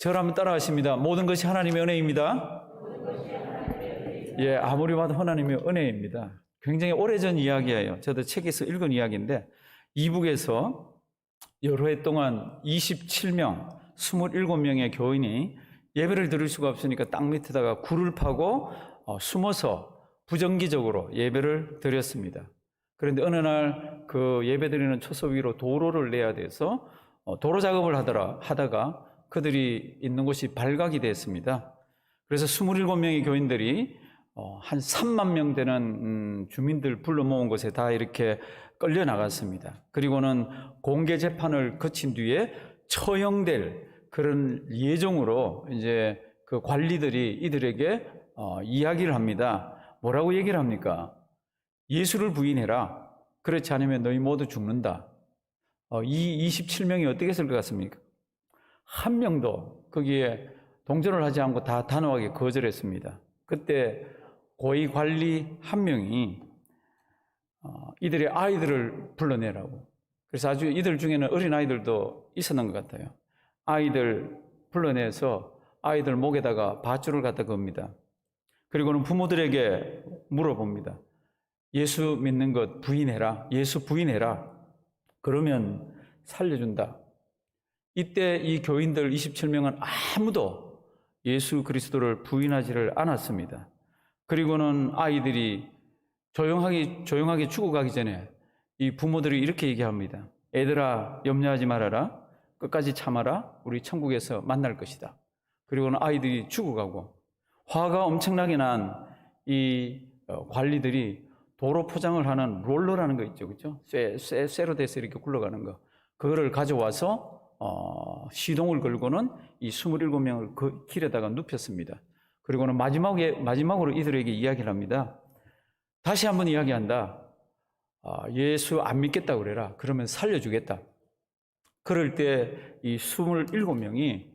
저를 한번 따라하십니다. 모든 것이 하나님의 은혜입니다. 예, 아무리 봐도 하나님의 은혜입니다. 굉장히 오래전 이야기예요. 저도 책에서 읽은 이야기인데 이북에서 여러 해 동안 27명, 27명의 교인이 예배를 드릴 수가 없으니까 땅 밑에다가 굴을 파고 숨어서 부정기적으로 예배를 드렸습니다. 그런데 어느 날 그 예배 드리는 초소 위로 도로를 내야 돼서 도로 작업을 하다가 그들이 있는 곳이 발각이 됐습니다. 그래서 27명의 교인들이 한 3만 명 되는 주민들 불러 모은 곳에 다 이렇게 끌려 나갔습니다. 그리고는 공개 재판을 거친 뒤에 처형될 그런 예정으로 이제 그 관리들이 이들에게 이야기를 합니다. 뭐라고 얘기를 합니까? 예수를 부인해라. 그렇지 않으면 너희 모두 죽는다. 이 27명이 어떻게 했을 것 같습니까? 한 명도 거기에 동조를 하지 않고 다 단호하게 거절했습니다. 그때 고위 관리 한 명이 이들의 아이들을 불러내라고. 그래서 아주 이들 중에는 어린 아이들도 있었는 것 같아요. 아이들 불러내서 아이들 목에다가 밧줄을 갖다 겁니다. 그리고는 부모들에게 물어봅니다. 예수 믿는 것 부인해라. 예수 부인해라. 그러면 살려준다. 이때 이 교인들 27명은 아무도 예수 그리스도를 부인하지를 않았습니다. 그리고는 아이들이 조용하게 죽어가기 전에 이 부모들이 이렇게 얘기합니다. 애들아, 염려하지 말아라. 끝까지 참아라. 우리 천국에서 만날 것이다. 그리고는 아이들이 죽어가고 화가 엄청나게 난 이 관리들이 도로 포장을 하는 롤러라는 거 있죠, 그렇죠? 쇠로 돼서 이렇게 굴러가는 거, 그거를 가져와서 시동을 걸고는 이 27명을 그 길에다가 눕혔습니다. 그리고는 마지막으로 이들에게 이야기를 합니다. 다시 한번 이야기한다. 예수 안 믿겠다 그래라. 그러면 살려주겠다. 그럴 때 이 27명이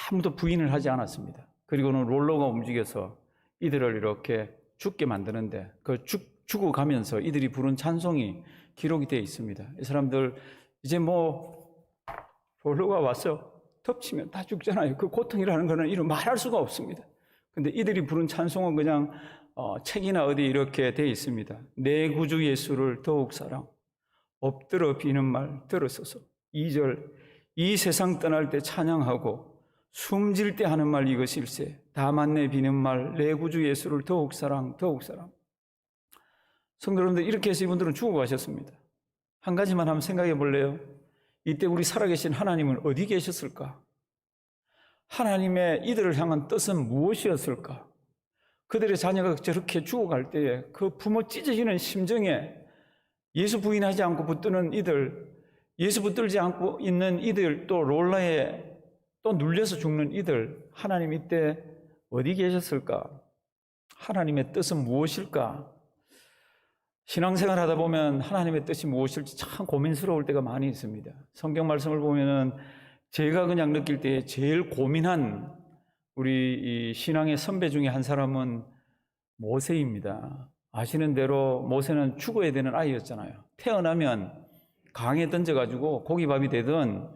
아무도 부인을 하지 않았습니다. 그리고는 롤러가 움직여서 이들을 이렇게 죽게 만드는데 그 죽어가면서 이들이 부른 찬송이 기록이 되어 있습니다. 이 사람들 이제 롤러가 와서 덮치면 다 죽잖아요. 그 고통이라는 거는 이루 말할 수가 없습니다. 근데 이들이 부른 찬송은 그냥 책이나 어디 이렇게 되어 있습니다. 내 구주 예수를 더욱 사랑, 엎드려 비는 말 들었소서. 2절, 이 세상 떠날 때 찬양하고 숨질 때 하는 말 이것일세. 다만 내 비는 말 내 구주 예수를 더욱 사랑, 더욱 사랑. 성도 여러분들, 이렇게 해서 이분들은 죽어가셨습니다. 한 가지만 한번 생각해 볼래요? 이때 우리 살아계신 하나님은 어디 계셨을까? 하나님의 이들을 향한 뜻은 무엇이었을까? 그들의 자녀가 저렇게 죽어갈 때에 그 부모 찢어지는 심정에 예수 부인하지 않고 붙드는 이들, 예수 붙들지 않고 있는 이들, 또 롤러에 또 눌려서 죽는 이들, 하나님 이때 어디 계셨을까? 하나님의 뜻은 무엇일까? 신앙생활 하다 보면 하나님의 뜻이 무엇일지 참 고민스러울 때가 많이 있습니다. 성경 말씀을 보면은 제가 그냥 느낄 때 제일 고민한 우리 이 신앙의 선배 중에 한 사람은 모세입니다. 아시는 대로 모세는 죽어야 되는 아이였잖아요. 태어나면 강에 던져가지고 고기밥이 되든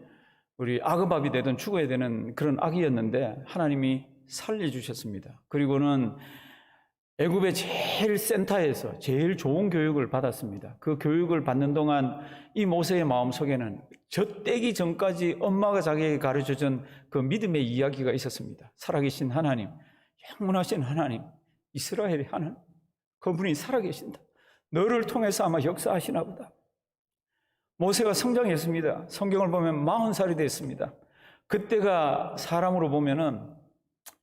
우리 악어밥이 되든 죽어야 되는 그런 아기였는데 하나님이 살려주셨습니다. 그리고는 애굽의 제일 센터에서 제일 좋은 교육을 받았습니다. 그 교육을 받는 동안 이 모세의 마음속에는 젖대기 전까지 엄마가 자기에게 가르쳐준 그 믿음의 이야기가 있었습니다. 살아계신 하나님, 영원하신 하나님, 이스라엘의 하나님, 그분이 살아계신다. 너를 통해서 아마 역사하시나 보다. 모세가 성장했습니다. 성경을 보면 40살이 됐습니다. 그때가 사람으로 보면은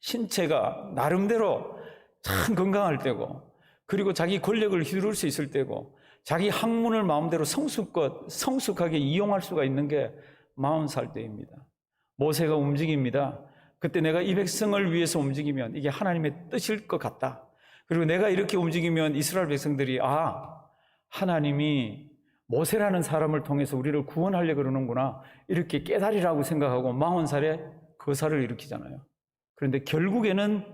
신체가 나름대로 참 건강할 때고, 그리고 자기 권력을 휘두를 수 있을 때고, 자기 학문을 마음대로 성숙하게 이용할 수가 있는 게 40살 때입니다. 모세가 움직입니다. 그때 내가 이 백성을 위해서 움직이면 이게 하나님의 뜻일 것 같다. 그리고 내가 이렇게 움직이면 이스라엘 백성들이 하나님이 모세라는 사람을 통해서 우리를 구원하려고 그러는구나, 이렇게 깨달으라고 생각하고 40살에 거사를 일으키잖아요. 그런데 결국에는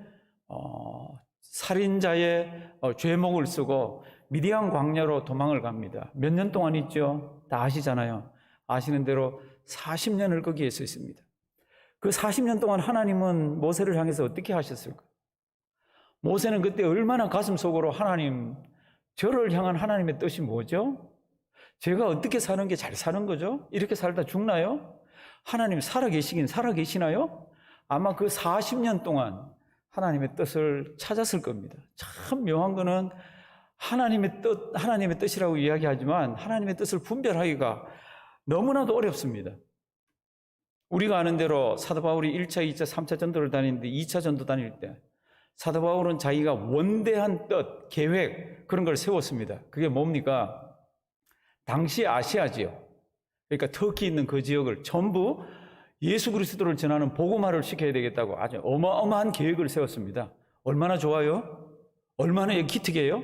살인자의 죄목을 쓰고 미디안 광야로 도망을 갑니다. 몇 년 동안 있죠? 다 아시잖아요. 아시는 대로 40년을 거기에서 있습니다. 그 40년 동안 하나님은 모세를 향해서 어떻게 하셨을까? 모세는 그때 얼마나 가슴속으로 하나님, 저를 향한 하나님의 뜻이 뭐죠? 제가 어떻게 사는 게 잘 사는 거죠? 이렇게 살다 죽나요? 하나님 살아계시긴 살아계시나요? 아마 그 40년 동안 하나님의 뜻을 찾았을 겁니다. 참 묘한 거는 하나님의 뜻이라고 이야기하지만 하나님의 뜻을 분별하기가 너무나도 어렵습니다. 우리가 아는 대로 사도 바울이 1차, 2차, 3차 전도를 다니는데 2차 전도 다닐 때 사도 바울은 자기가 원대한 뜻, 계획 그런 걸 세웠습니다. 그게 뭡니까? 당시 아시아 지역, 그러니까 터키 있는 그 지역을 전부 예수 그리스도를 전하는 복음화를 시켜야 되겠다고 아주 어마어마한 계획을 세웠습니다. 얼마나 좋아요? 얼마나 기특해요?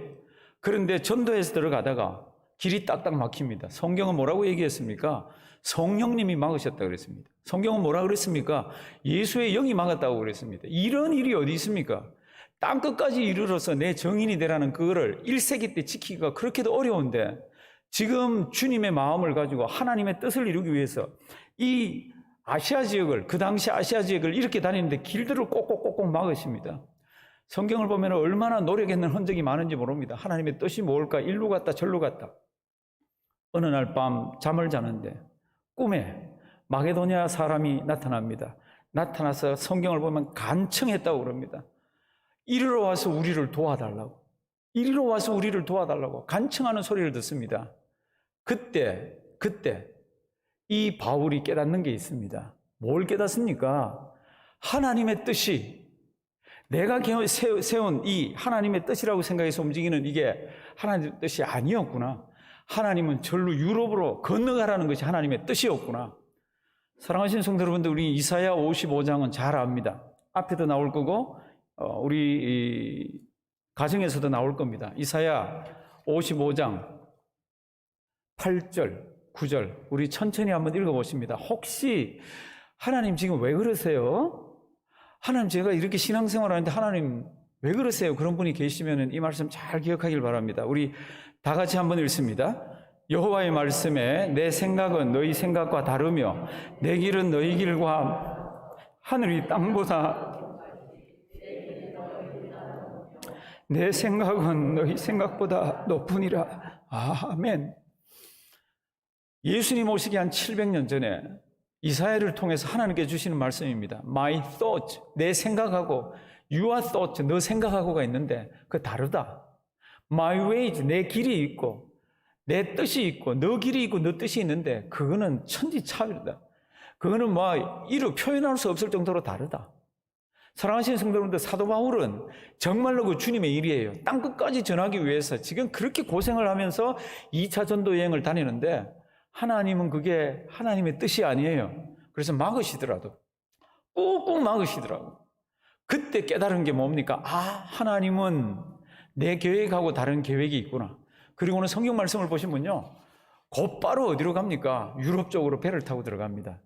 그런데 전도에서 들어가다가 길이 딱딱 막힙니다. 성경은 뭐라고 얘기했습니까? 성령님이 막으셨다고 그랬습니다. 성경은 뭐라 그랬습니까? 예수의 영이 막았다고 그랬습니다. 이런 일이 어디 있습니까? 땅끝까지 이르러서 내 정인이 되라는 그거를 1세기 때 지키기가 그렇게도 어려운데 지금 주님의 마음을 가지고 하나님의 뜻을 이루기 위해서 이 아시아 지역을, 그 당시 아시아 지역을 이렇게 다니는데 길들을 꼭꼭꼭꼭 막으십니다. 성경을 보면 얼마나 노력했는 흔적이 많은지 모릅니다. 하나님의 뜻이 뭘까? 일로 갔다 절로 갔다. 어느 날 밤 잠을 자는데 꿈에 마게도냐 사람이 나타납니다. 나타나서 성경을 보면 간청했다고 그럽니다. 이리로 와서 우리를 도와달라고. 이리로 와서 우리를 도와달라고 간청하는 소리를 듣습니다. 그때 이 바울이 깨닫는 게 있습니다. 뭘 깨닫습니까? 하나님의 뜻이 내가 세운 이 하나님의 뜻이라고 생각해서 움직이는 이게 하나님의 뜻이 아니었구나. 하나님은 절로 유럽으로 건너가라는 것이 하나님의 뜻이었구나. 사랑하시는 성도 여러분들, 우리 이사야 55장은 잘 압니다. 앞에도 나올 거고 우리 가정에서도 나올 겁니다. 이사야 55장 8절 9절 우리 천천히 한번 읽어보십니다. 혹시 하나님 지금 왜 그러세요? 하나님 제가 이렇게 신앙생활하는데 하나님 왜 그러세요? 그런 분이 계시면 이 말씀 잘 기억하길 바랍니다. 우리 다 같이 한번 읽습니다. 여호와의 말씀에 내 생각은 너희 생각과 다르며 내 길은 너희 길과 하늘이 땅보다 내 생각은 너희 생각보다 높으니라. 아멘. 예수님 오시기 한 700년 전에 이사야를 통해서 하나님께 주시는 말씀입니다. My thoughts, 내 생각하고 your thoughts, 너 생각하고가 있는데 그거 다르다. My ways, 내 길이 있고 내 뜻이 있고 너 길이 있고 너 뜻이 있는데 그거는 천지차별이다. 그거는 뭐 이루 표현할 수 없을 정도로 다르다. 사랑하시는 성도 여러분들, 사도 바울은 정말로 그 주님의 일이에요. 땅끝까지 전하기 위해서 지금 그렇게 고생을 하면서 2차 전도 여행을 다니는데 하나님은 그게 하나님의 뜻이 아니에요. 그래서 막으시더라도 꾹꾹 막으시더라고. 그때 깨달은 게 뭡니까? 아, 하나님은 내 계획하고 다른 계획이 있구나. 그리고는 성경 말씀을 보시면요, 곧바로 어디로 갑니까? 유럽 쪽으로 배를 타고 들어갑니다.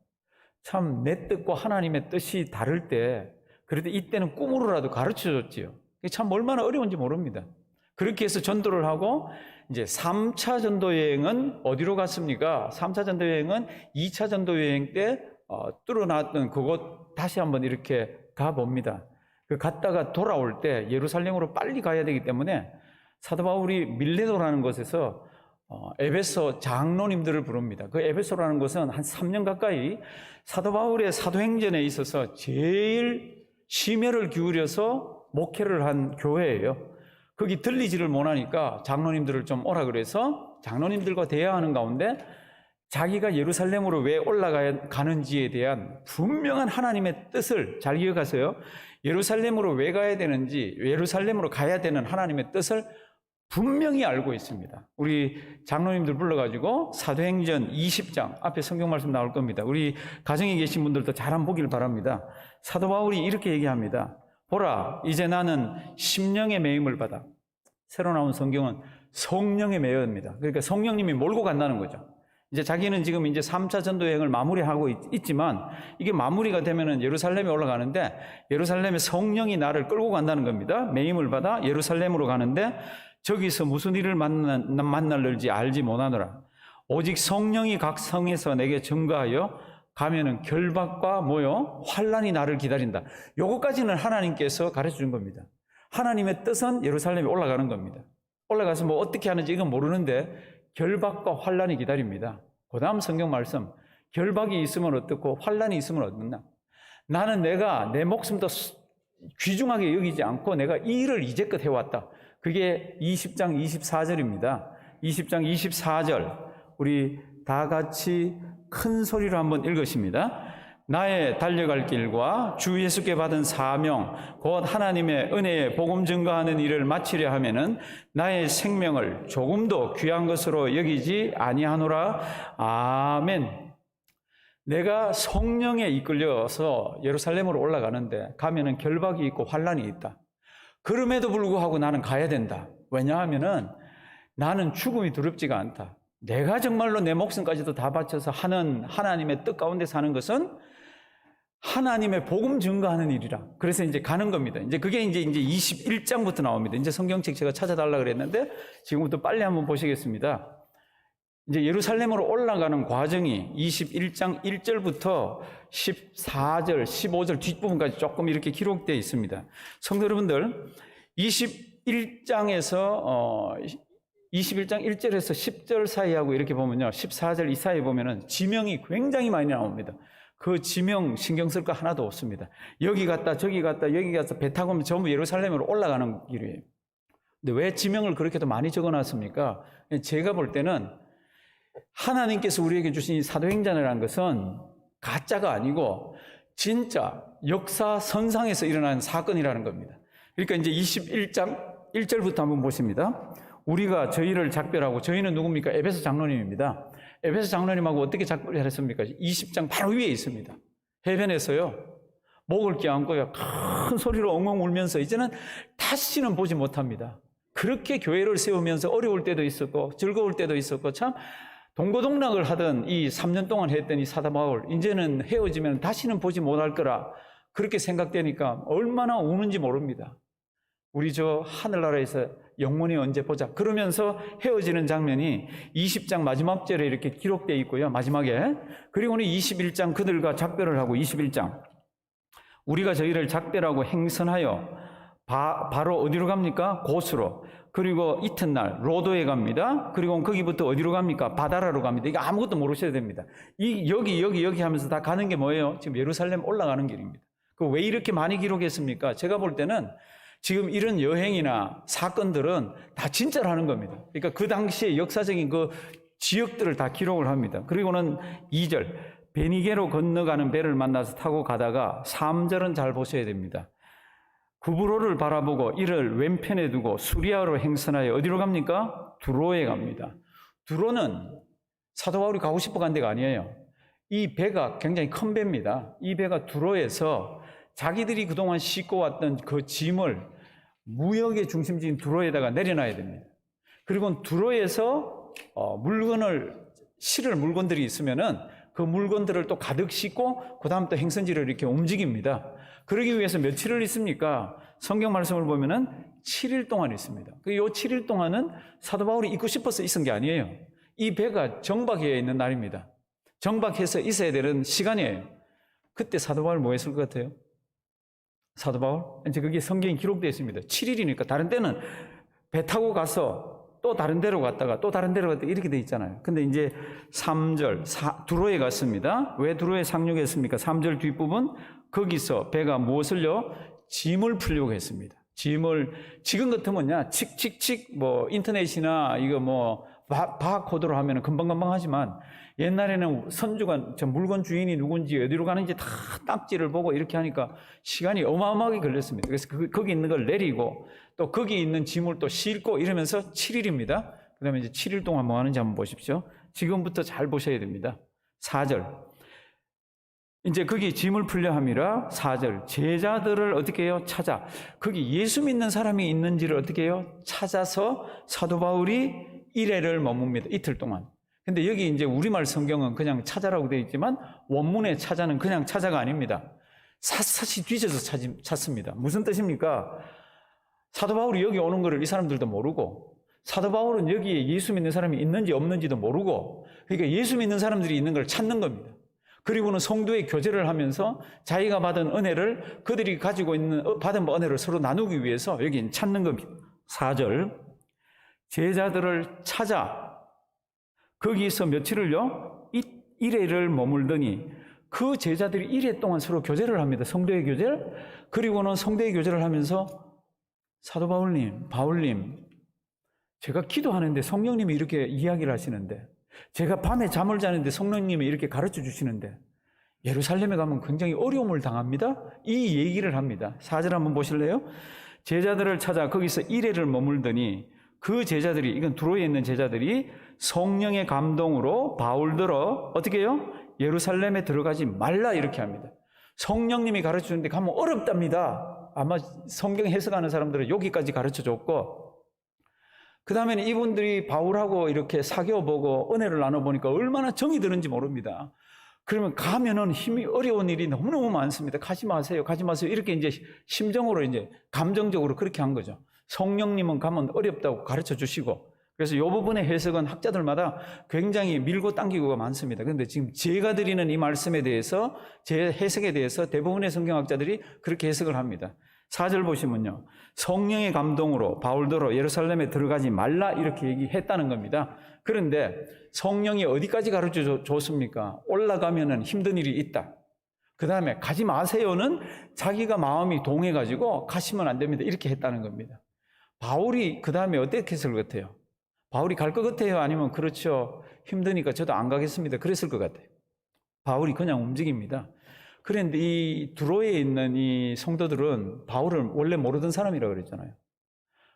참 내 뜻과 하나님의 뜻이 다를 때 그래도 이때는 꿈으로라도 가르쳐줬지요. 참 얼마나 어려운지 모릅니다. 그렇게 해서 전도를 하고 이제 3차 전도 여행은 어디로 갔습니까? 3차 전도 여행은 2차 전도 여행 때 뚫어놨던 그곳 다시 한번 이렇게 가봅니다. 그 갔다가 돌아올 때 예루살렘으로 빨리 가야 되기 때문에 사도 바울이 밀레도라는 곳에서 에베소 장로님들을 부릅니다. 그 에베소라는 곳은 한 3년 가까이 사도 바울의 사도행전에 있어서 제일 심혈을 기울여서 목회를 한 교회예요. 거기 들리지를 못하니까 장로님들을 좀 오라 그래서 장로님들과 대화하는 가운데 자기가 예루살렘으로 왜 올라가는지에 대한 분명한 하나님의 뜻을 잘 기억하세요. 예루살렘으로 왜 가야 되는지, 예루살렘으로 가야 되는 하나님의 뜻을 분명히 알고 있습니다. 우리 장로님들 불러가지고 사도행전 20장 앞에 성경 말씀 나올 겁니다. 우리 가정에 계신 분들도 잘 한번 보길 바랍니다. 사도 바울이 이렇게 얘기합니다. 보라, 이제 나는 심령의 매임을 받아. 새로 나온 성경은 성령의 매여입니다. 그러니까 성령님이 몰고 간다는 거죠. 이제 자기는 지금 이제 3차 전도 여행을 마무리하고 있지만 이게 마무리가 되면은 예루살렘에 올라가는데 예루살렘에 성령이 나를 끌고 간다는 겁니다. 매임을 받아 예루살렘으로 가는데 저기서 무슨 일을 만날지 알지 못하노라. 오직 성령이 각 성에서 내게 증거하여 가면은 결박과 뭐요? 환란이 나를 기다린다. 요거까지는 하나님께서 가르쳐 준 겁니다. 하나님의 뜻은 예루살렘에 올라가는 겁니다. 올라가서 뭐 어떻게 하는지 이건 모르는데 결박과 환란이 기다립니다. 그 다음 성경 말씀, 결박이 있으면 어떻고 환란이 있으면 어떻나? 나는 내가 내 목숨도 귀중하게 여기지 않고 내가 이 일을 이제껏 해왔다. 그게 20장 24절입니다. 20장 24절 우리 다 같이 큰 소리로 한번 읽으십니다. 나의 달려갈 길과 주 예수께 받은 사명 곧 하나님의 은혜의 복음 증거하는 일을 마치려 하면은 나의 생명을 조금도 귀한 것으로 여기지 아니하노라. 아멘. 내가 성령에 이끌려서 예루살렘으로 올라가는데 가면은 결박이 있고 환란이 있다. 그럼에도 불구하고 나는 가야 된다. 왜냐하면은 나는 죽음이 두렵지가 않다. 내가 정말로 내 목숨까지도 다 바쳐서 하는 하나님의 뜻 가운데 사는 것은 하나님의 복음 증거하는 일이라. 그래서 이제 가는 겁니다. 이제 그게 이제 21장부터 나옵니다. 이제 성경책 제가 찾아달라 그랬는데 지금부터 빨리 한번 보시겠습니다. 이제 예루살렘으로 올라가는 과정이 21장 1절부터 14절, 15절 뒷부분까지 조금 이렇게 기록되어 있습니다. 성도 여러분들, 21장에서 21장 1절에서 10절 사이하고 이렇게 보면요. 14절 이 사이에 보면은 지명이 굉장히 많이 나옵니다. 그 지명 신경 쓸 거 하나도 없습니다. 여기 갔다 저기 갔다 여기 가서 배 타고 오면 전부 예루살렘으로 올라가는 길이에요. 근데 왜 지명을 그렇게도 많이 적어놨습니까? 제가 볼 때는 하나님께서 우리에게 주신 이 사도행전이라는 것은 가짜가 아니고 진짜 역사 선상에서 일어난 사건이라는 겁니다. 그러니까 이제 21장 1절부터 한번 보십니다. 우리가 저희를 작별하고, 저희는 누굽니까? 에베소 장로님입니다. 에베소 장로님하고 어떻게 작별을 했습니까? 20장 바로 위에 있습니다. 해변에서요, 목을 껴안고요, 큰 소리로 엉엉 울면서 이제는 다시는 보지 못합니다. 그렇게 교회를 세우면서 어려울 때도 있었고 즐거울 때도 있었고 참 동고동락을 하던 이 3년 동안 했던 이 사도 바울, 이제는 헤어지면 다시는 보지 못할 거라 그렇게 생각되니까 얼마나 우는지 모릅니다. 우리 저 하늘나라에서 영원히 언제 보자 그러면서 헤어지는 장면이 20장 마지막 절에 이렇게 기록되어 있고요. 마지막에. 그리고는 21장 그들과 작별을 하고 21장 우리가 저희를 작별하고 행선하여 바로 어디로 갑니까? 곳으로. 그리고 이튿날 로도에 갑니다. 그리고 거기부터 어디로 갑니까? 바다라로 갑니다. 이거 아무것도 모르셔야 됩니다. 여기 하면서 다 가는 게 뭐예요? 지금 예루살렘 올라가는 길입니다. 그 왜 이렇게 많이 기록했습니까? 제가 볼 때는 지금 이런 여행이나 사건들은 다 진짜로 하는 겁니다. 그러니까 그 당시에 역사적인 그 지역들을 다 기록을 합니다. 그리고는 2절 베니게로 건너가는 배를 만나서 타고 가다가 3절은 잘 보셔야 됩니다. 구브로를 바라보고 이를 왼편에 두고 수리아로 행선하여 어디로 갑니까? 두로에 갑니다. 두로는 사도 바울이 가고 싶어 간 데가 아니에요. 이 배가 굉장히 큰 배입니다. 이 배가 두로에서 자기들이 그동안 싣고 왔던 그 짐을 무역의 중심지인 두로에다가 내려놔야 됩니다. 그리고 두로에서 실을 물건들이 있으면은 그 물건들을 또 가득 싣고 그 다음 또 행선지를 이렇게 움직입니다. 그러기 위해서 며칠을 있습니까? 성경 말씀을 보면은 7일 동안 있습니다. 이 7일 동안은 사도 바울이 있고 싶어서 있은 게 아니에요. 이 배가 정박해 있는 날입니다. 정박해서 있어야 되는 시간이에요. 그때 사도 바울 뭐 했을 것 같아요? 사도 바울? 이제 그게 성경에 기록되어 있습니다. 7일이니까 다른 때는 배 타고 가서 또 다른 데로 갔다가 또 다른 데로 갔다가 이렇게 돼 있잖아요. 근데 이제 3절 두로에 갔습니다. 왜 두로에 상륙했습니까? 3절 뒷부분 거기서 배가 무엇을요? 짐을 풀려고 했습니다. 짐을 지금 같으면요 칙칙칙 뭐 인터넷이나 이거 뭐 바코드로 하면 금방금방 하지만 옛날에는 선주가 저 물건 주인이 누군지 어디로 가는지 다 딱지를 보고 이렇게 하니까 시간이 어마어마하게 걸렸습니다. 그래서 거기 있는 걸 내리고 또 거기 있는 짐을 또 싣고 이러면서 7일입니다. 그 다음에 이제 7일 동안 뭐 하는지 한번 보십시오. 지금부터 잘 보셔야 됩니다. 4절. 이제 거기 짐을 풀려 함이라 4절. 제자들을 어떻게 해요? 찾아. 거기 예수 믿는 사람이 있는지를 어떻게 해요? 찾아서 사도 바울이 1회를 머뭅니다. 이틀 동안. 근데 여기 이제 우리말 성경은 그냥 찾아라고 되어 있지만 원문의 찾아는 그냥 찾아가 아닙니다. 샅샅이 뒤져서 찾습니다. 무슨 뜻입니까? 사도 바울이 여기 오는 거를 이 사람들도 모르고 사도 바울은 여기에 예수 믿는 사람이 있는지 없는지도 모르고 그러니까 예수 믿는 사람들이 있는 걸 찾는 겁니다. 그리고는 성도의 교제를 하면서 자기가 받은 은혜를 그들이 가지고 있는 받은 은혜를 서로 나누기 위해서 여기 찾는 겁니다. 4절, 제자들을 찾아 거기서 며칠을요? 일회를 머물더니 그 제자들이 1회 동안 서로 교제를 합니다. 성도의 교제를. 그리고는 성도의 교제를 하면서 사도 바울님, 제가 기도하는데 성령님이 이렇게 이야기를 하시는데, 제가 밤에 잠을 자는데 성령님이 이렇게 가르쳐 주시는데 예루살렘에 가면 굉장히 어려움을 당합니다. 이 얘기를 합니다. 4절 한번 보실래요? 제자들을 찾아 거기서 1회를 머물더니 그 제자들이, 이건 두로에 있는 제자들이 성령의 감동으로 바울들어 어떻게 해요? 예루살렘에 들어가지 말라 이렇게 합니다. 성령님이 가르쳐 주는데 가면 어렵답니다. 아마 성경 해석하는 사람들은 여기까지 가르쳐 줬고, 그 다음에는 이분들이 바울하고 이렇게 사귀어보고 은혜를 나눠보니까 얼마나 정이 드는지 모릅니다. 그러면 가면은 힘이 어려운 일이 너무너무 많습니다. 가지 마세요. 이렇게 이제 심정으로 이제 감정적으로 그렇게 한 거죠. 성령님은 가면 어렵다고 가르쳐 주시고, 그래서 이 부분의 해석은 학자들마다 굉장히 밀고 당기고가 많습니다. 그런데 지금 제가 드리는 이 말씀에 대해서, 제 해석에 대해서 대부분의 성경학자들이 그렇게 해석을 합니다. 4절 보시면요, 성령의 감동으로 바울더러 예루살렘에 들어가지 말라 이렇게 얘기했다는 겁니다. 그런데 성령이 어디까지 가르쳐 줬습니까? 올라가면은 힘든 일이 있다. 그 다음에 가지 마세요는 자기가 마음이 동해가지고 가시면 안 됩니다 이렇게 했다는 겁니다. 바울이 그 다음에 어떻게 했을 것 같아요? 바울이 갈 것 같아요? 아니면 그렇죠, 힘드니까 저도 안 가겠습니다 그랬을 것 같아요. 바울이 그냥 움직입니다. 그런데 이 두로에 있는 이 성도들은 바울을 원래 모르던 사람이라고 그랬잖아요.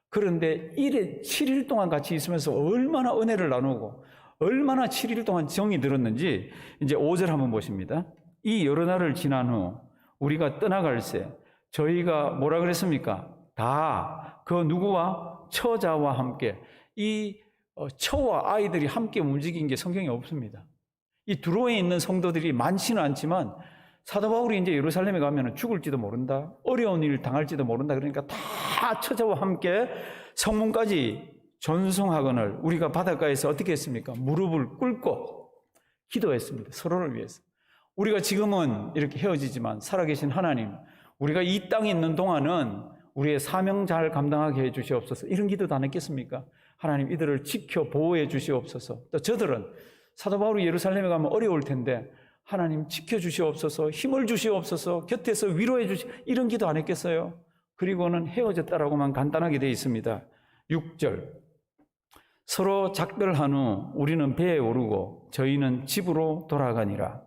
그런데 7일 동안 같이 있으면서 얼마나 은혜를 나누고 얼마나 7일 동안 정이 들었는지 이제 5절 한번 보십니다. 이 여러 날을 지난 후 우리가 떠나갈새 저희가 뭐라 그랬습니까? 다 그 누구와? 처자와 함께. 이 처와 아이들이 함께 움직인 게 성경에 없습니다. 이 두로에 있는 성도들이 많지는 않지만 사도 바울이 이제 예루살렘에 가면 죽을지도 모른다, 어려운 일 당할지도 모른다, 그러니까 다 처자와 함께 성문까지 전송하거늘 우리가 바닷가에서 어떻게 했습니까? 무릎을 꿇고 기도했습니다. 서로를 위해서. 우리가 지금은 이렇게 헤어지지만 살아계신 하나님, 우리가 이 땅에 있는 동안은 우리의 사명 잘 감당하게 해 주시옵소서, 이런 기도도 안 했겠습니까? 하나님 이들을 지켜 보호해 주시옵소서. 또 저들은 사도 바울이 예루살렘에 가면 어려울 텐데 하나님 지켜주시옵소서, 힘을 주시옵소서, 곁에서 위로해 이런 기도 안 했겠어요? 그리고는 헤어졌다라고만 간단하게 되어 있습니다. 6절, 서로 작별한 후 우리는 배에 오르고 저희는 집으로 돌아가니라.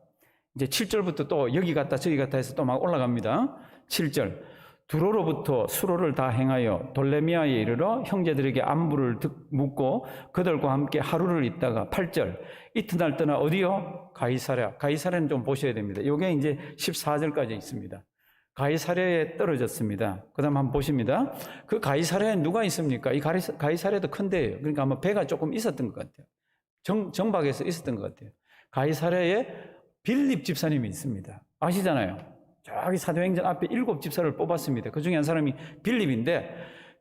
이제 7절부터 또 여기 갔다 저기 갔다 해서 또 막 올라갑니다. 7절, 두로로부터 수로를 다 행하여 돌레미아에 이르러 형제들에게 안부를 묻고 그들과 함께 하루를 있다가 8절, 이튿날 떠나 어디요? 가이사랴는 좀 보셔야 됩니다. 이게 이제 14절까지 있습니다. 가이사랴에 떨어졌습니다. 그 다음 한번 보십니다. 그 가이사랴에 누가 있습니까? 이 가이사랴도 큰 데예요. 그러니까 아마 배가 조금 있었던 것 같아요. 정박에서 있었던 것 같아요. 가이사랴에 빌립 집사님이 있습니다. 아시잖아요. 저기 사도행전 앞에 7 집사를 뽑았습니다. 그 중에 한 사람이 빌립인데,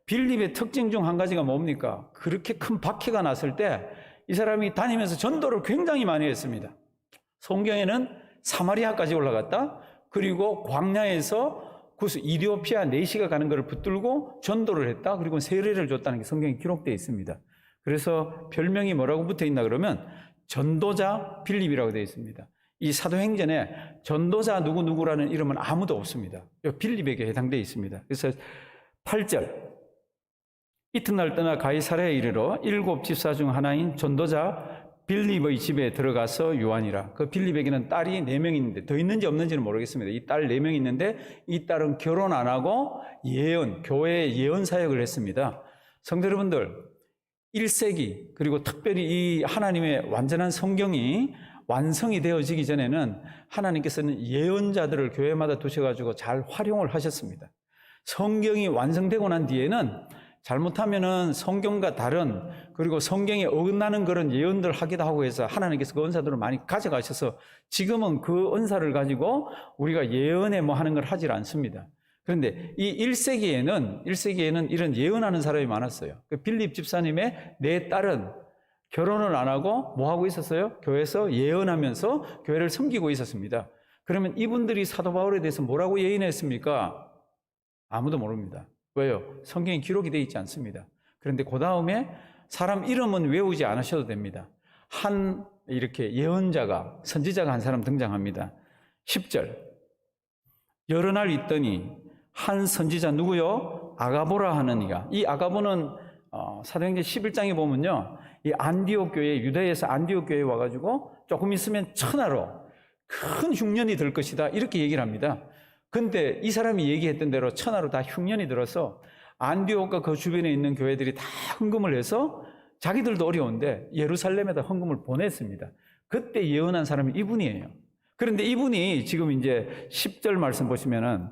빌립의 특징 중 한 가지가 뭡니까? 그렇게 큰 박해가 났을 때 이 사람이 다니면서 전도를 굉장히 많이 했습니다. 성경에는 사마리아까지 올라갔다, 그리고 광야에서 이디오피아 4시가 가는 것을 붙들고 전도를 했다, 그리고 세례를 줬다는 게 성경에 기록되어 있습니다. 그래서 별명이 뭐라고 붙어 있나 그러면 전도자 빌립이라고 되어 있습니다. 이 사도행전에 전도자 누구누구라는 이름은 아무도 없습니다. 빌립에게 해당되어 있습니다. 그래서 8절, 이튿날 떠나 가이사랴에 이르러 7 집사 중 하나인 전도자 빌립의 집에 들어가서 요한이라. 그 빌립에게는 딸이 4명 있는데, 더 있는지 없는지는 모르겠습니다. 이 딸 4명 있는데 이 딸은 결혼 안 하고 교회에 예언 사역을 했습니다. 성도 여러분들, 1세기 그리고 특별히 이 하나님의 완전한 성경이 완성이 되어지기 전에는 하나님께서는 예언자들을 교회마다 두셔가지고 잘 활용을 하셨습니다. 성경이 완성되고 난 뒤에는 잘못하면은 성경과 다른, 그리고 성경에 어긋나는 그런 예언들 하기도 하고 해서 하나님께서 그 은사들을 많이 가져가셔서 지금은 그 은사를 가지고 우리가 예언에 뭐 하는 걸 하질 않습니다. 그런데 이 1세기에는 이런 예언하는 사람이 많았어요. 그 빌립 집사님의 4 딸은 결혼을 안 하고 뭐 하고 있었어요? 교회에서 예언하면서 교회를 섬기고 있었습니다. 그러면 이분들이 사도 바울에 대해서 뭐라고 예언했습니까? 아무도 모릅니다. 왜요? 성경에 기록이 되어 있지 않습니다. 그런데 그 다음에 사람 이름은 외우지 않으셔도 됩니다. 한 이렇게 예언자가, 선지자가 한 사람 등장합니다. 10절. 여러 날 있더니 한 선지자 누구요? 아가보라 하는 이가. 이 아가보는 사도행전 11장에 보면요, 이 안디옥 교회, 유다에서 안디옥 교회에 와가지고 조금 있으면 천하로 큰 흉년이 들 것이다, 이렇게 얘기를 합니다. 근데 이 사람이 얘기했던 대로 천하로 다 흉년이 들어서 안디옥과 그 주변에 있는 교회들이 다 헌금을 해서 자기들도 어려운데 예루살렘에다 헌금을 보냈습니다. 그때 예언한 사람이 이분이에요. 그런데 이분이 지금 이제 10절 말씀 보시면은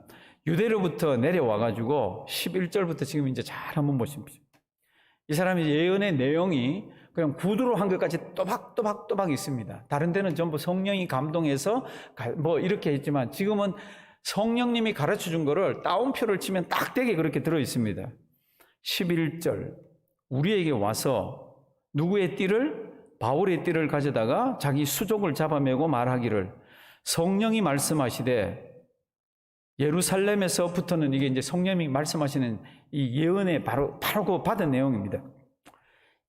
유대로부터 내려와가지고 11절부터 지금 이제 잘 한번 보십시오. 이 사람의 예언의 내용이 그냥 구두로 한 것까지 또박또박 있습니다. 다른 데는 전부 성령이 감동해서 뭐 이렇게 했지만 지금은 성령님이 가르쳐 준 거를 따옴표를 치면 딱 되게 그렇게 들어 있습니다. 11절. 우리에게 와서 누구의 띠를? 바울의 띠를 가져다가 자기 수족을 잡아매고 말하기를 성령이 말씀하시되, 예루살렘에서부터는 이게 이제 성령이 말씀하시는 이 예언의 바로 그 받은 내용입니다.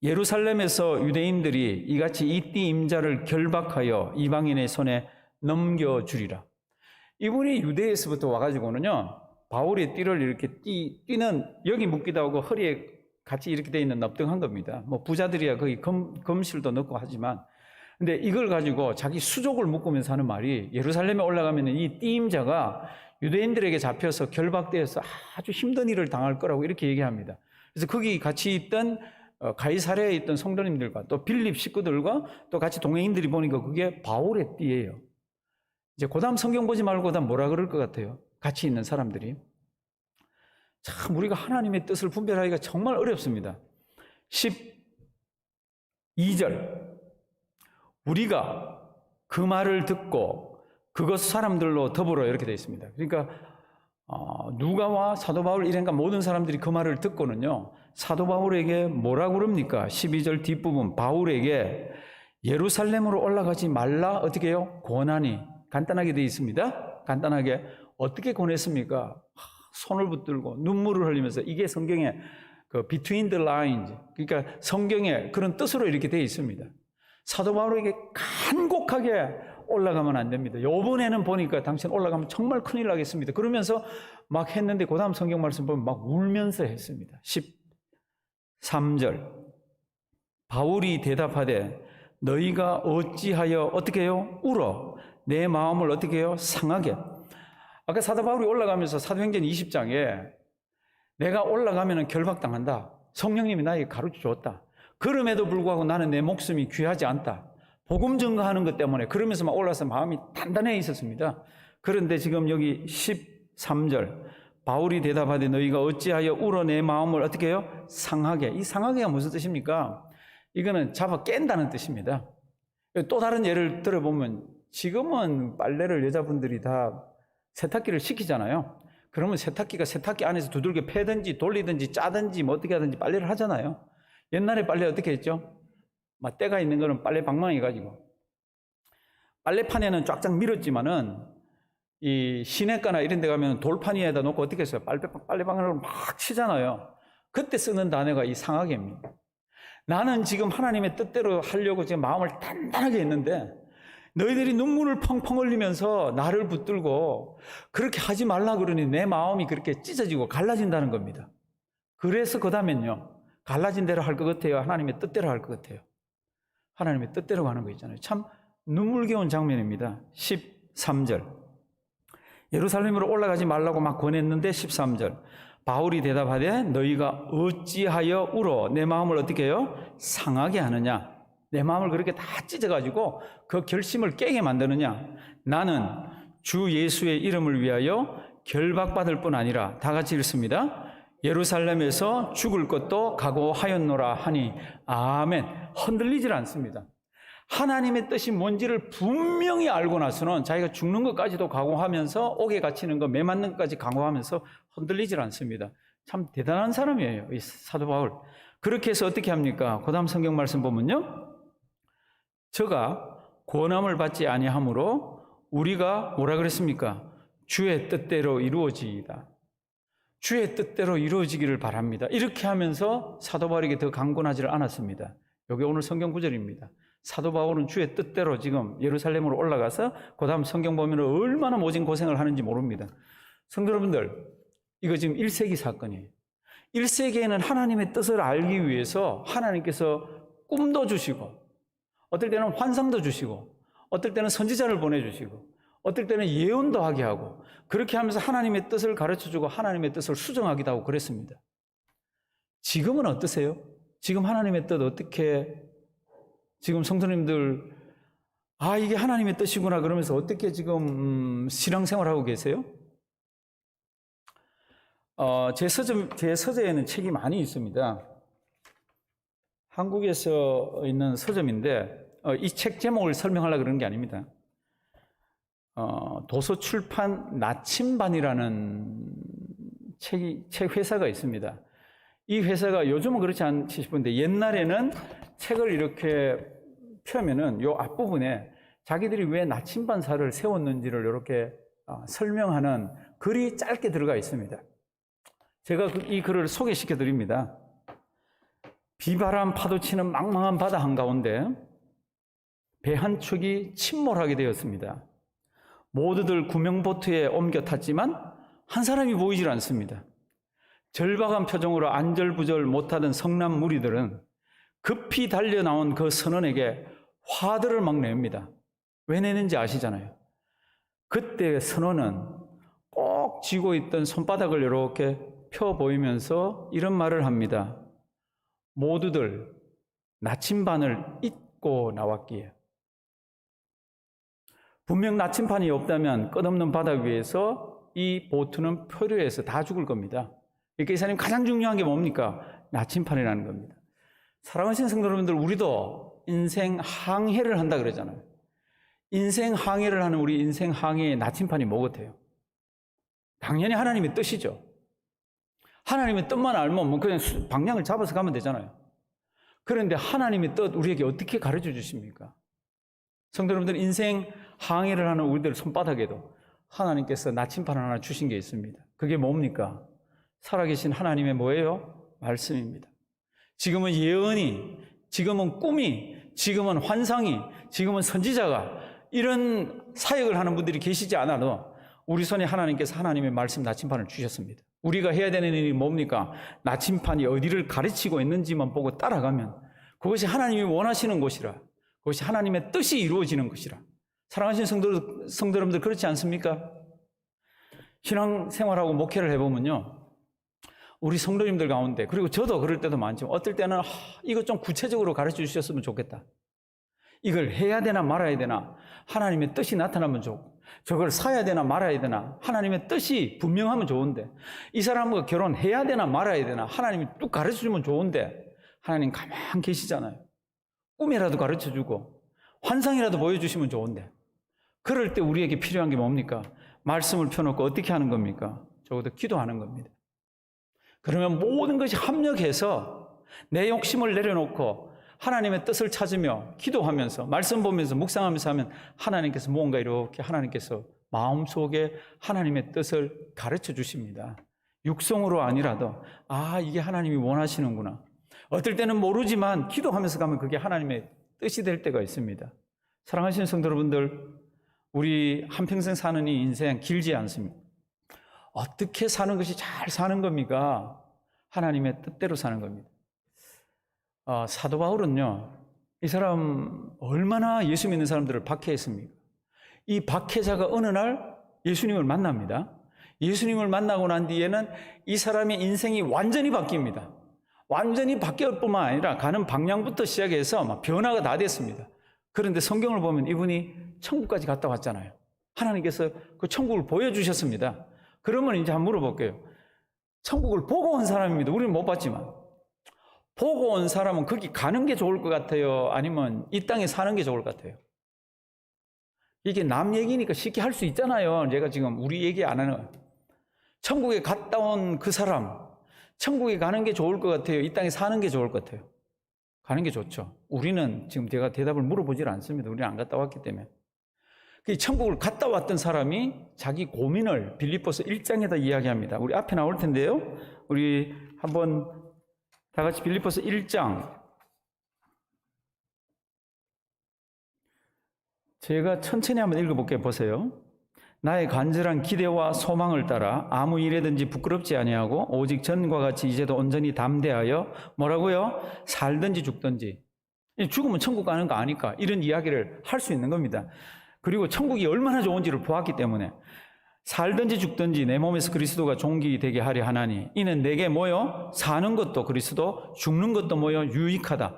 예루살렘에서 유대인들이 이같이 이 띠 임자를 결박하여 이방인의 손에 넘겨주리라. 이분이 유대에서부터 와가지고는요, 바울의 띠를 이렇게 띠는 여기 묶기도 하고 허리에 같이 이렇게 돼 있는 납득한 겁니다. 뭐 부자들이야 거기 금실도 넣고 하지만, 근데 이걸 가지고 자기 수족을 묶으면서 하는 말이, 예루살렘에 올라가면 이 띠임자가 유대인들에게 잡혀서 결박되어서 아주 힘든 일을 당할 거라고 이렇게 얘기합니다. 그래서 거기 같이 있던 가이사랴에 있던 성도님들과 또 빌립 식구들과 또 같이 동행인들이 보니까 그게 바울의 띠예요. 이제 그 다음 성경 보지 말고 다 뭐라 그럴 것 같아요? 같이 있는 사람들이. 참 우리가 하나님의 뜻을 분별하기가 정말 어렵습니다. 12절. 우리가 그 말을 듣고 그것 사람들로 더불어, 이렇게 되어 있습니다. 그러니까 누가와 사도 바울 이런가 모든 사람들이 그 말을 듣고는요, 사도 바울에게 뭐라고 그럽니까? 12절 뒷부분, 바울에게 예루살렘으로 올라가지 말라, 어떻게 해요? 권하니. 간단하게 되어 있습니다. 간단하게 어떻게 권했습니까? 손을 붙들고 눈물을 흘리면서. 이게 성경에 그 between the lines, 그러니까 성경에 그런 뜻으로 이렇게 되어 있습니다. 사도 바울에게 간곡하게 올라가면 안 됩니다. 이번에는 보니까 당신 올라가면 정말 큰일 나겠습니다. 그러면서 막 했는데 그 다음 성경 말씀 보면 막 울면서 했습니다. 13절. 바울이 대답하되 너희가 어찌하여 어떻게 해요? 울어 내 마음을 어떻게 해요? 상하게. 아까 사도 바울이 올라가면서 사도행전 20장에 내가 올라가면 결박당한다, 성령님이 나에게 가르쳐 줬다, 그럼에도 불구하고 나는 내 목숨이 귀하지 않다, 복음 증거하는 것 때문에, 그러면서 막 올라서 마음이 단단해 있었습니다. 그런데 지금 여기 13절, 바울이 대답하되 너희가 어찌하여 울어 내 마음을 어떻게 해요? 상하게. 이 상하게가 무슨 뜻입니까? 이거는 잡아 깬다는 뜻입니다. 또 다른 예를 들어보면, 지금은 빨래를 여자분들이 다 세탁기를 시키잖아요. 그러면 세탁기가 세탁기 안에서 두들겨 패든지 돌리든지 짜든지 뭐 어떻게 하든지 빨래를 하잖아요. 옛날에 빨래 어떻게 했죠? 막 때가 있는 거는 빨래 방망이 가지고, 빨래판에는 쫙쫙 밀었지만은 이 시내가나 이런 데 가면 돌판 위에다 놓고 어떻게 했어요? 빨래방망이로 막 치잖아요. 그때 쓰는 단어가 이 상하게입니다. 나는 지금 하나님의 뜻대로 하려고 지금 마음을 단단하게 했는데 너희들이 눈물을 펑펑 흘리면서 나를 붙들고 그렇게 하지 말라 그러니 내 마음이 그렇게 찢어지고 갈라진다는 겁니다. 그래서 그 다음엔요, 갈라진 대로 할 것 같아요? 하나님의 뜻대로 할 것 같아요? 하나님의 뜻대로 가는 거 있잖아요. 참 눈물겨운 장면입니다. 13절. 예루살렘으로 올라가지 말라고 막 권했는데 13절. 바울이 대답하되 너희가 어찌하여 울어 내 마음을 어떻게 해요? 상하게 하느냐. 내 마음을 그렇게 다 찢어가지고 그 결심을 깨게 만드느냐. 나는 주 예수의 이름을 위하여 결박받을 뿐 아니라, 다 같이 읽습니다. 예루살렘에서 죽을 것도 각오하였노라 하니 아멘. 흔들리질 않습니다. 하나님의 뜻이 뭔지를 분명히 알고 나서는 자기가 죽는 것까지도 각오하면서, 옥에 갇히는 거, 매 맞는 것까지 각오하면서 흔들리질 않습니다. 참 대단한 사람이에요, 이 사도 바울. 그렇게 해서 어떻게 합니까? 그 다음 성경 말씀 보면요. 저가 권함을 받지 아니하므로 우리가 뭐라 그랬습니까? 주의 뜻대로 이루어지이다. 주의 뜻대로 이루어지기를 바랍니다. 이렇게 하면서 사도 바울에게 더 강권하지를 않았습니다. 여기 오늘 성경 구절입니다. 사도 바울은 주의 뜻대로 지금 예루살렘으로 올라가서 그 다음 성경 보면 얼마나 모진 고생을 하는지 모릅니다. 성도 여러분들, 이거 지금 1세기 사건이에요. 1세기에는 하나님의 뜻을 알기 위해서 하나님께서 꿈도 주시고, 어떨 때는 환상도 주시고, 어떨 때는 선지자를 보내주시고, 어떨 때는 예언도 하게 하고, 그렇게 하면서 하나님의 뜻을 가르쳐주고 하나님의 뜻을 수정하기도 하고 그랬습니다. 지금은 어떠세요? 지금 하나님의 뜻 어떻게, 지금 성도님들 이게 하나님의 뜻이구나 그러면서 어떻게 지금 신앙생활하고 계세요? 제 서재에는 책이 많이 있습니다. 한국에서 있는 서점인데 이 책 제목을 설명하려고 그러는 게 아닙니다. 도서출판 나침반이라는 책 회사가 있습니다. 이 회사가 요즘은 그렇지 않지 싶은데 옛날에는 책을 이렇게 펴면은 요 앞부분에 자기들이 왜 나침반사를 세웠는지를 이렇게 설명하는 글이 짧게 들어가 있습니다. 제가 이 글을 소개시켜 드립니다. 비바람 파도치는 망망한 바다 한가운데 배 한 척이 침몰하게 되었습니다. 모두들 구명보트에 옮겨 탔지만 한 사람이 보이질 않습니다. 절박한 표정으로 안절부절 못하던 성남 무리들은 급히 달려나온 그 선원에게 화들을 막 냅니다. 왜 내는지 아시잖아요. 그때 선원은 꼭 쥐고 있던 손바닥을 이렇게 펴 보이면서 이런 말을 합니다. 모두들 나침반을 잊고 나왔기에. 분명 나침반이 없다면 끝없는 바다 위에서 이 보트는 표류해서 다 죽을 겁니다. 그러니까 이 사람이 가장 중요한 게 뭡니까? 나침반이라는 겁니다. 사랑하시는 성도 여러분들, 우리도 인생 항해를 한다 그러잖아요. 인생 항해를 하는 우리 인생 항해의 나침반이 뭐 같아요? 당연히 하나님의 뜻이죠. 하나님의 뜻만 알면 뭐 그냥 방향을 잡아서 가면 되잖아요. 그런데 하나님의 뜻 우리에게 어떻게 가르쳐 주십니까? 성도 여러분들, 인생 항해를 하는 우리들 손바닥에도 하나님께서 나침반 하나 주신 게 있습니다. 그게 뭡니까? 살아계신 하나님의 뭐예요? 말씀입니다. 지금은 예언이, 지금은 꿈이, 지금은 환상이, 지금은 선지자가 이런 사역을 하는 분들이 계시지 않아도 우리 손에 하나님께서 하나님의 말씀 나침반을 주셨습니다. 우리가 해야 되는 일이 뭡니까? 나침반이 어디를 가르치고 있는지만 보고 따라가면 그것이 하나님이 원하시는 곳이라, 그것이 하나님의 뜻이 이루어지는 것이라. 사랑하시는 성도 여러분들, 그렇지 않습니까? 신앙생활하고 목회를 해보면요, 우리 성도님들 가운데, 그리고 저도 그럴 때도 많지만 어떨 때는 이거 좀 구체적으로 가르쳐 주셨으면 좋겠다, 이걸 해야 되나 말아야 되나, 하나님의 뜻이 나타나면 좋고, 저걸 사야 되나 말아야 되나, 하나님의 뜻이 분명하면 좋은데, 이 사람과 결혼해야 되나 말아야 되나 하나님이 뚝 가르쳐 주면 좋은데 하나님 가만 계시잖아요. 꿈이라도 가르쳐 주고 환상이라도 보여주시면 좋은데, 그럴 때 우리에게 필요한 게 뭡니까? 말씀을 펴놓고 어떻게 하는 겁니까? 적어도 기도하는 겁니다. 그러면 모든 것이 합력해서 내 욕심을 내려놓고 하나님의 뜻을 찾으며 기도하면서 말씀 보면서 묵상하면서 하면 하나님께서 뭔가 이렇게 하나님께서 마음속에 하나님의 뜻을 가르쳐 주십니다. 육성으로 아니라도 이게 하나님이 원하시는구나. 어떨 때는 모르지만 기도하면서 가면 그게 하나님의 뜻이 될 때가 있습니다. 사랑하시는 성도 여러분들, 우리 한평생 사는 이 인생 길지 않습니다. 어떻게 사는 것이 잘 사는 겁니까? 하나님의 뜻대로 사는 겁니다. 사도 바울은요, 이 사람 얼마나 예수 믿는 사람들을 박해했습니까? 이 박해자가 어느 날 예수님을 만납니다. 예수님을 만나고 난 뒤에는 이 사람의 인생이 완전히 바뀝니다. 완전히 바뀔 뿐만 아니라 가는 방향부터 시작해서 막 변화가 다 됐습니다. 그런데 성경을 보면 이분이 천국까지 갔다 왔잖아요. 하나님께서 그 천국을 보여주셨습니다. 그러면 이제 한번 물어볼게요. 천국을 보고 온 사람입니다. 우리는 못 봤지만. 보고 온 사람은 거기 가는 게 좋을 것 같아요? 아니면 이 땅에 사는 게 좋을 것 같아요? 이게 남 얘기니까 쉽게 할 수 있잖아요. 제가 지금 우리 얘기 안 하는. 천국에 갔다 온 그 사람, 천국에 가는 게 좋을 것 같아요? 이 땅에 사는 게 좋을 것 같아요? 가는 게 좋죠. 우리는 지금 제가 대답을 물어보질 않습니다. 우리는 안 갔다 왔기 때문에. 그 천국을 갔다 왔던 사람이 자기 고민을 빌립보서 1장에다 이야기합니다. 우리 앞에 나올 텐데요. 우리 한번 다 같이 빌립보서 1장. 제가 천천히 한번 읽어볼게요. 보세요. 나의 간절한 기대와 소망을 따라 아무 일에든지 부끄럽지 아니하고 오직 전과 같이 이제도 온전히 담대하여 뭐라고요? 살든지 죽든지. 죽으면 천국 가는 거 아니까 이런 이야기를 할 수 있는 겁니다. 그리고 천국이 얼마나 좋은지를 보았기 때문에 살든지 죽든지 내 몸에서 그리스도가 존귀되게 하려 하나니 이는 내게 뭐요? 사는 것도 그리스도, 죽는 것도 뭐요? 유익하다.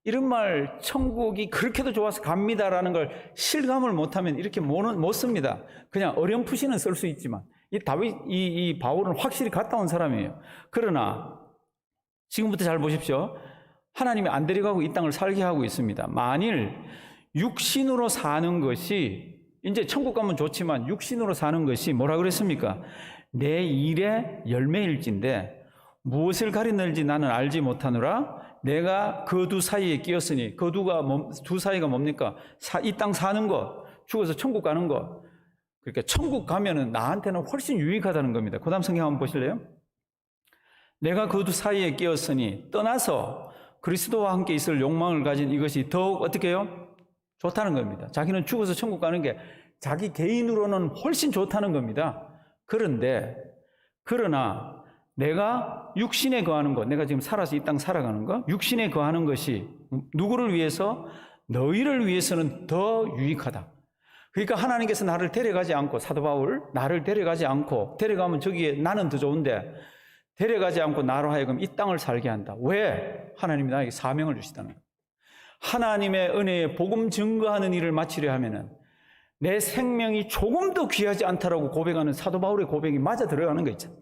이런 말, 천국이 그렇게도 좋아서 갑니다라는 걸 실감을 못하면 이렇게 못 씁니다. 그냥 어렴풋이는 쓸 수 있지만 이 바울은 확실히 갔다 온 사람이에요. 그러나 지금부터 잘 보십시오. 하나님이 안 데려가고 이 땅을 살게 하고 있습니다. 만일 육신으로 사는 것이, 이제 천국 가면 좋지만 육신으로 사는 것이 뭐라 그랬습니까? 내 일의 열매일진데 무엇을 가리는지 나는 알지 못하노라. 내가 그 두 사이에 끼었으니, 그 두 사이가 뭡니까? 이 땅 사는 것, 죽어서 천국 가는 것. 그러니까 천국 가면은 나한테는 훨씬 유익하다는 겁니다. 그 다음 성경 한번 보실래요? 내가 그 두 사이에 끼었으니 떠나서 그리스도와 함께 있을 욕망을 가진 이것이 더욱 어떻게 해요? 좋다는 겁니다. 자기는 죽어서 천국 가는 게 자기 개인으로는 훨씬 좋다는 겁니다. 그러나 내가 육신에 거하는 것, 내가 지금 살아서 이 땅 살아가는 것, 육신에 거하는 것이 누구를 위해서? 너희를 위해서는 더 유익하다. 그러니까 하나님께서 나를 데려가지 않고, 사도 바울, 나를 데려가지 않고, 데려가면 저기에 나는 더 좋은데 데려가지 않고 나로 하여금 이 땅을 살게 한다. 왜? 하나님이 나에게 사명을 주시다는 거예요. 하나님의 은혜에 복음 증거하는 일을 마치려 하면은 내 생명이 조금 더 귀하지 않다라고 고백하는 사도 바울의 고백이 맞아 들어가는 거 있잖아요.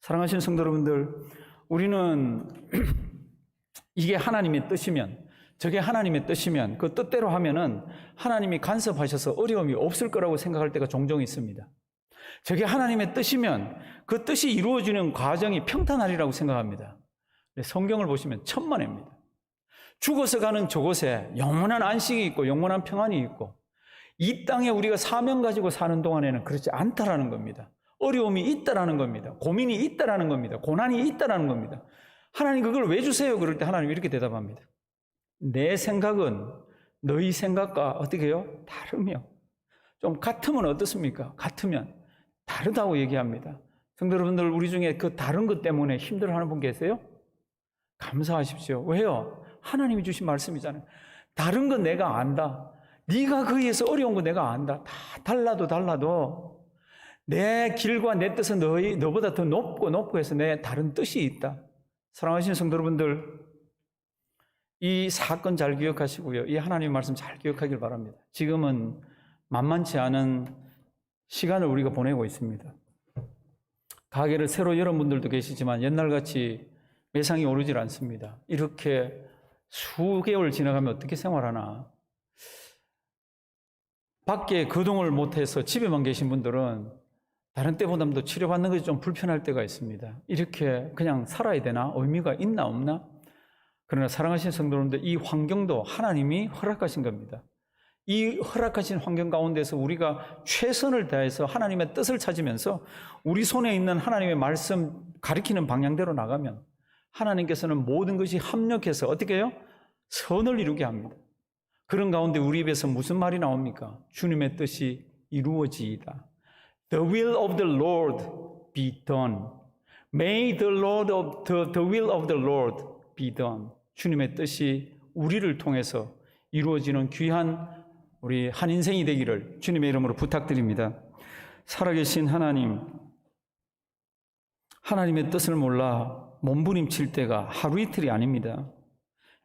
사랑하시는 성도 여러분들, 우리는 이게 하나님의 뜻이면, 저게 하나님의 뜻이면, 그 뜻대로 하면은 하나님이 간섭하셔서 어려움이 없을 거라고 생각할 때가 종종 있습니다. 저게 하나님의 뜻이면 그 뜻이 이루어지는 과정이 평탄하리라고 생각합니다. 성경을 보시면 천만입니다. 죽어서 가는 저곳에 영원한 안식이 있고 영원한 평안이 있고, 이 땅에 우리가 사명 가지고 사는 동안에는 그렇지 않다라는 겁니다. 어려움이 있다라는 겁니다. 고민이 있다라는 겁니다. 고난이 있다라는 겁니다. 하나님 그걸 왜 주세요? 그럴 때 하나님 이렇게 대답합니다. 내 생각은 너희 생각과 어떻게 해요? 다르며. 좀 같으면 어떻습니까? 같으면 다르다고 얘기합니다. 성도 여러분들, 우리 중에 그 다른 것 때문에 힘들어하는 분 계세요? 감사하십시오. 왜요? 하나님이 주신 말씀이잖아요. 다른 건 내가 안다. 네가 거기에서 어려운 거 내가 안다. 다 달라도 내 길과 내 뜻은 너보다 더 높고 해서 내 다른 뜻이 있다. 사랑하시는 성도 여러분들, 이 사건 잘 기억하시고요. 이 하나님의 말씀 잘 기억하길 바랍니다. 지금은 만만치 않은 시간을 우리가 보내고 있습니다. 가게를 새로 열은 분들도 계시지만 옛날같이 매상이 오르질 않습니다. 이렇게 수개월 지나가면 어떻게 생활하나. 밖에 거동을 못해서 집에만 계신 분들은 다른 때보다도 치료받는 것이 좀 불편할 때가 있습니다. 이렇게 그냥 살아야 되나? 의미가 있나 없나? 그러나 사랑하시는 성도님들, 이 환경도 하나님이 허락하신 겁니다. 이 허락하신 환경 가운데서 우리가 최선을 다해서 하나님의 뜻을 찾으면서 우리 손에 있는 하나님의 말씀 가리키는 방향대로 나가면 하나님께서는 모든 것이 합력해서 어떻게 해요? 선을 이루게 합니다. 그런 가운데 우리 입에서 무슨 말이 나옵니까? 주님의 뜻이 이루어지이다. The will of the Lord be done. May the will of the Lord be done. 주님의 뜻이 우리를 통해서 이루어지는 귀한 우리 한 인생이 되기를 주님의 이름으로 부탁드립니다. 살아계신 하나님, 하나님의 뜻을 몰라 몸부림칠 때가 하루 이틀이 아닙니다.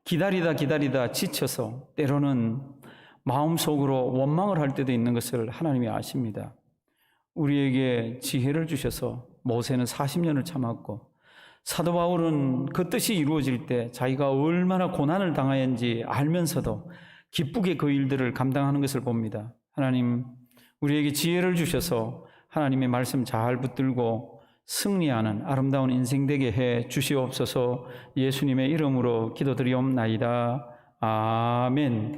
기다리다 지쳐서 때로는 마음속으로 원망을 할 때도 있는 것을 하나님이 아십니다. 우리에게 지혜를 주셔서 모세는 40년을 참았고 사도 바울은 그 뜻이 이루어질 때 자기가 얼마나 고난을 당하였는지 알면서도 기쁘게 그 일들을 감당하는 것을 봅니다. 하나님, 우리에게 지혜를 주셔서 하나님의 말씀 잘 붙들고 승리하는 아름다운 인생 되게 해 주시옵소서. 예수님의 이름으로 기도드리옵나이다. 아멘.